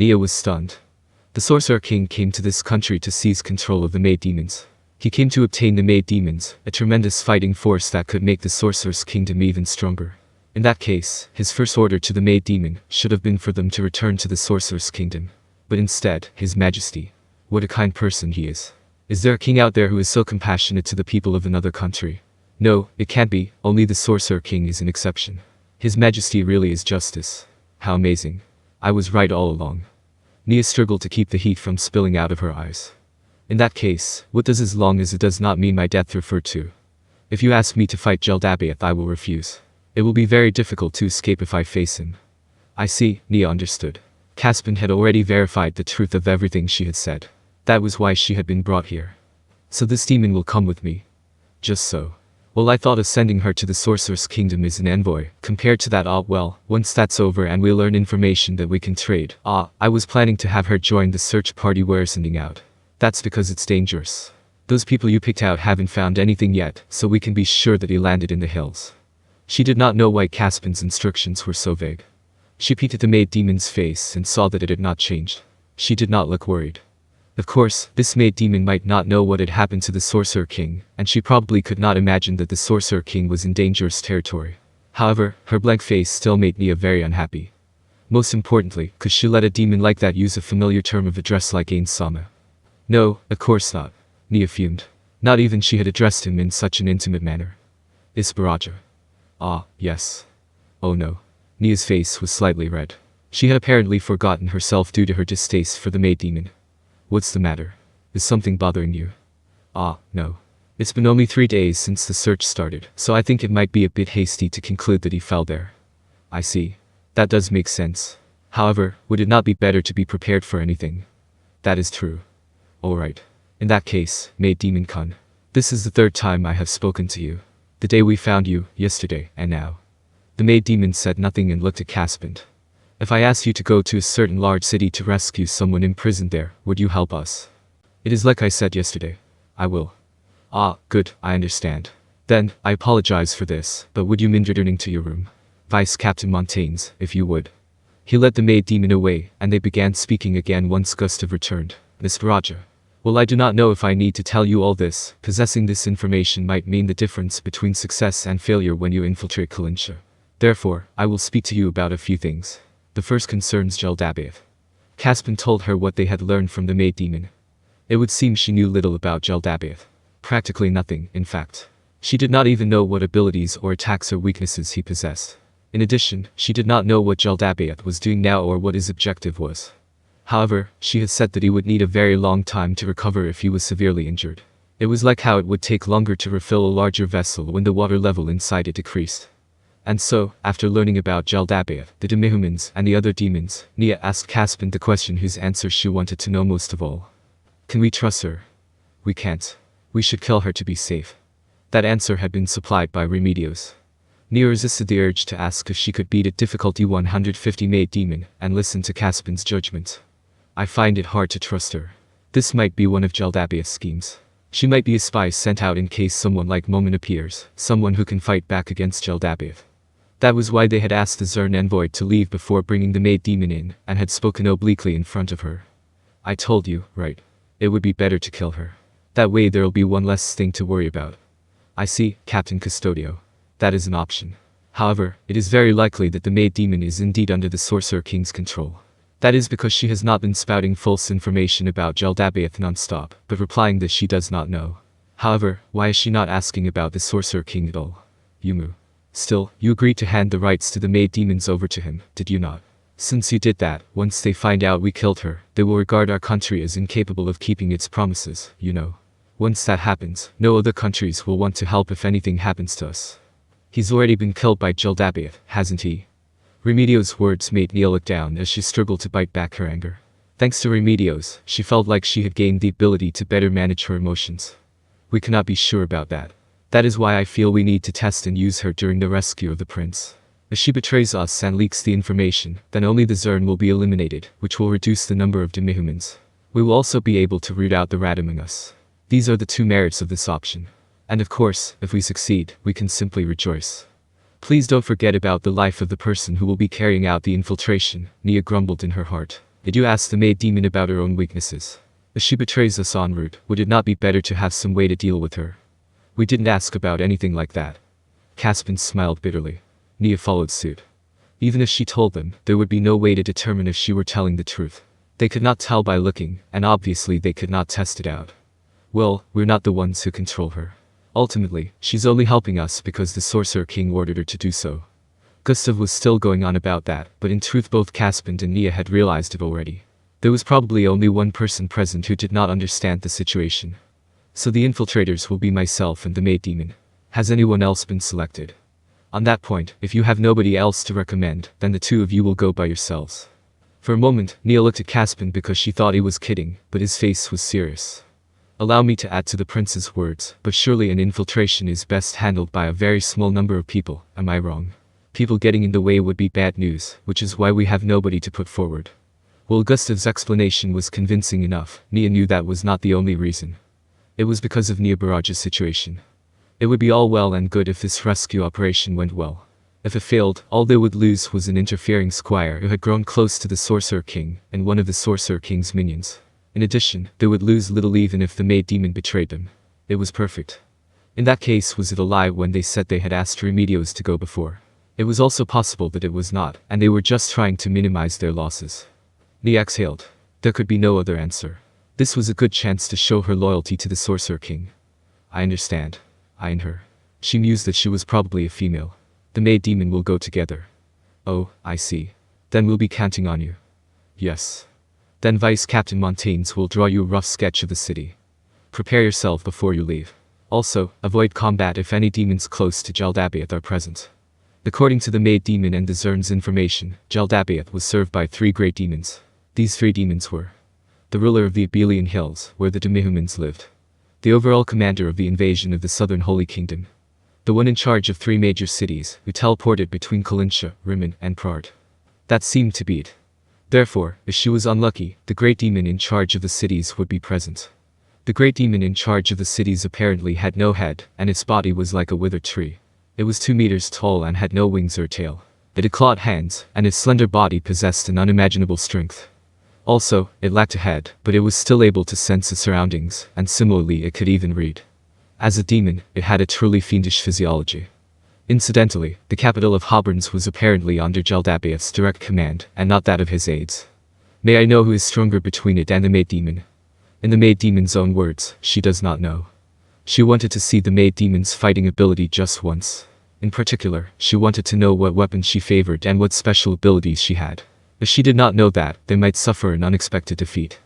Neia was stunned. The Sorcerer King came to this country to seize control of the Maid demons. He came to obtain the Maid demons, a tremendous fighting force that could make the Sorcerer's Kingdom even stronger. In that case, his first order to the Maid demon should have been for them to return to the Sorcerer's Kingdom. But instead, His Majesty. What a kind person he is. Is there a king out there who is so compassionate to the people of another country? No, it can't be, only the Sorcerer King is an exception. His Majesty really is justice. How amazing. I was right all along. Neia struggled to keep the heat from spilling out of her eyes. In that case, what does "as long as it does not mean my death" refer to? If you ask me to fight Jaldabaoth, I will refuse. It will be very difficult to escape if I face him. I see, Neia understood. Caspond had already verified the truth of everything she had said. That was why she had been brought here. So this demon will come with me. Just so. Well, I thought of sending her to the Sorcerer's Kingdom as an envoy. Compared to that, well, once that's over and we learn information that we can trade. I was planning to have her join the search party we're sending out. That's because it's dangerous. Those people you picked out haven't found anything yet, so we can be sure that he landed in the hills. She did not know why Caspond's instructions were so vague. She peeked at the Maid demon's face and saw that it had not changed. She did not look worried. Of course, this Maid demon might not know what had happened to the Sorcerer King, and she probably could not imagine that the Sorcerer King was in dangerous territory. However, her blank face still made Neia very unhappy. Most importantly, could she let a demon like that use a familiar term of address like Ain Sama? No, of course not. Neia fumed. Not even she had addressed him in such an intimate manner. Isbaraja. Yes. Oh no. Nia's face was slightly red. She had apparently forgotten herself due to her distaste for the Maid demon. What's the matter? Is something bothering you? No. It's been only 3 days since the search started, so I think it might be a bit hasty to conclude that he fell there. I see. That does make sense. However, would it not be better to be prepared for anything? That is true. Alright. In that case, Maid Demon Kun. This is the 3rd time I have spoken to you. The day we found you, yesterday, and now. The Maid Demon said nothing and looked at Caspond. If I asked you to go to a certain large city to rescue someone imprisoned there, would you help us? It is like I said yesterday. I will. Good, I understand. Then, I apologize for this, but would you mind returning to your room? Vice Captain Montaigne, if you would. He led the Maid Demon away, and they began speaking again once Gustav returned. Mr. Raja. Well, I do not know if I need to tell you all this. Possessing this information might mean the difference between success and failure when you infiltrate Kalinsha. Therefore, I will speak to you about a few things. The first concerns Jaldabaoth. Caspond told her what they had learned from the Maid Demon. It would seem she knew little about Jaldabaoth. Practically nothing, in fact. She did not even know what abilities or attacks or weaknesses he possessed. In addition, she did not know what Jaldabaoth was doing now or what his objective was. However, she had said that he would need a very long time to recover if he was severely injured. It was like how it would take longer to refill a larger vessel when the water level inside it decreased. And so, after learning about Jaldabaoth, the demihumans, and the other demons, Neia asked Caspond the question whose answer she wanted to know most of all. Can we trust her? We can't. We should kill her to be safe. That answer had been supplied by Remedios. Neia resisted the urge to ask if she could beat a difficulty 150 Maid Demon, and listen to Caspond's judgment. I find it hard to trust her. This might be one of Jaldabaoth's schemes. She might be a spy sent out in case someone like Momin appears, someone who can fight back against Jaldabaoth. That was why they had asked the Zern envoy to leave before bringing the Maid Demon in, and had spoken obliquely in front of her. I told you, right? It would be better to kill her. That way there'll be one less thing to worry about. I see, Captain Custodio. That is an option. However, it is very likely that the Maid Demon is indeed under the Sorcerer King's control. That is because she has not been spouting false information about Jaldabaoth non-stop, but replying that she does not know. However, why is she not asking about the Sorcerer King at all? Yumu. Still, you agreed to hand the rights to the Maid Demons over to him, did you not? Since you did that, once they find out we killed her, they will regard our country as incapable of keeping its promises, you know. Once that happens, no other countries will want to help if anything happens to us. He's already been killed by Jaldabaoth, hasn't he? Remedios' words made Neia look down as she struggled to bite back her anger. Thanks to Remedios, she felt like she had gained the ability to better manage her emotions. We cannot be sure about that. That is why I feel we need to test and use her during the rescue of the prince. If she betrays us and leaks the information, then only the Zern will be eliminated, which will reduce the number of demihumans. We will also be able to root out the rat among us. These are the 2 merits of this option. And of course, if we succeed, we can simply rejoice. Please don't forget about the life of the person who will be carrying out the infiltration, Neia grumbled in her heart. Did you ask the maid demon about her own weaknesses? If she betrays us en route, would it not be better to have some way to deal with her? We didn't ask about anything like that. Caspond smiled bitterly. Neia followed suit. Even if she told them, there would be no way to determine if she were telling the truth. They could not tell by looking, and obviously they could not test it out. Well, we're not the ones who control her. Ultimately, she's only helping us because the Sorcerer King ordered her to do so. Gustav was still going on about that, but in truth both Caspond and Neia had realized it already. There was probably only one person present who did not understand the situation. So the infiltrators will be myself and the maid demon. Has anyone else been selected? On that point, if you have nobody else to recommend, then the two of you will go by yourselves. For a moment, Neia looked at Caspond because she thought he was kidding, but his face was serious. Allow me to add to the prince's words, but surely an infiltration is best handled by a very small number of people, am I wrong? People getting in the way would be bad news, which is why we have nobody to put forward. While Gustav's explanation was convincing enough, Neia knew that was not the only reason. It was because of Neia Barrage's situation. It would be all well and good if this rescue operation went well. If it failed, all they would lose was an interfering squire who had grown close to the Sorcerer King, and one of the Sorcerer King's minions. In addition, they would lose little even if the maid demon betrayed them. It was perfect. In that case, was it a lie when they said they had asked Remedios to go before? It was also possible that it was not, and they were just trying to minimize their losses. Neia exhaled. There could be no other answer. This was a good chance to show her loyalty to the Sorcerer King. I understand. Eyeing her. She mused that she was probably a female. The maid demon will go together. Oh, I see. Then we'll be counting on you. Yes. Then Vice Captain Montaignes will draw you a rough sketch of the city. Prepare yourself before you leave. Also, avoid combat if any demons close to Jaldabaoth are present. According to the maid demon and the Zern's information, Jaldabaoth was served by 3 great demons. These 3 demons were the ruler of the Abelian Hills, where the Demihumans lived. The overall commander of the invasion of the Southern Holy Kingdom. The one in charge of 3 major cities, who teleported between Kalinsha, Rimmon, and Prard. That seemed to beat. Therefore, if she was unlucky, the great demon in charge of the cities would be present. The great demon in charge of the cities apparently had no head, and its body was like a withered tree. It was 2 meters tall and had no wings or tail. It had clawed hands, and its slender body possessed an unimaginable strength. Also, it lacked a head, but it was still able to sense its surroundings, and similarly it could even read. As a demon, it had a truly fiendish physiology. Incidentally, the capital of Hobarns was apparently under Jaldabaoth's direct command, and not that of his aides. May I know who is stronger between it and the maid demon? In the maid demon's own words, she does not know. She wanted to see the maid demon's fighting ability just once. In particular, she wanted to know what weapons she favored and what special abilities she had. If she did not know that, they might suffer an unexpected defeat.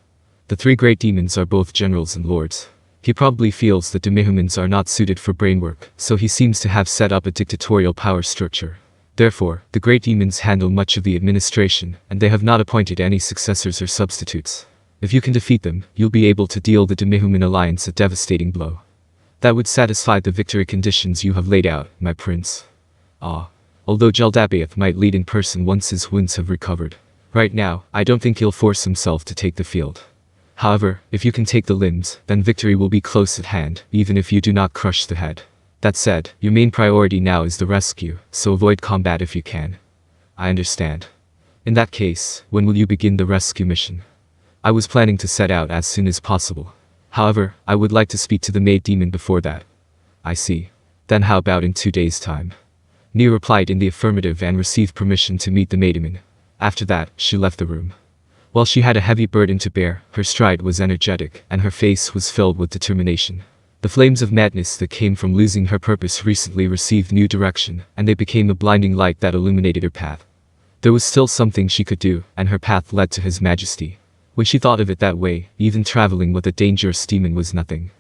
The 3 great demons are both generals and lords. He probably feels that Demihumans are not suited for brain work, so he seems to have set up a dictatorial power structure. Therefore, the great demons handle much of the administration, and they have not appointed any successors or substitutes. If you can defeat them, you'll be able to deal the Demihuman alliance a devastating blow. That would satisfy the victory conditions you have laid out, my prince. Although Jaldabaoth might lead in person once his wounds have recovered. Right now, I don't think he'll force himself to take the field. However, if you can take the limbs, then victory will be close at hand, even if you do not crush the head. That said, your main priority now is the rescue, so avoid combat if you can. I understand. In that case, when will you begin the rescue mission? I was planning to set out as soon as possible. However, I would like to speak to the maid demon before that. I see. Then how about in 2 days' time? Neia replied in the affirmative and received permission to meet the maid demon. After that, she left the room. While she had a heavy burden to bear, her stride was energetic, and her face was filled with determination. The flames of madness that came from losing her purpose recently received new direction, and they became a blinding light that illuminated her path. There was still something she could do, and her path led to His Majesty. When she thought of it that way, even traveling with a dangerous demon was nothing.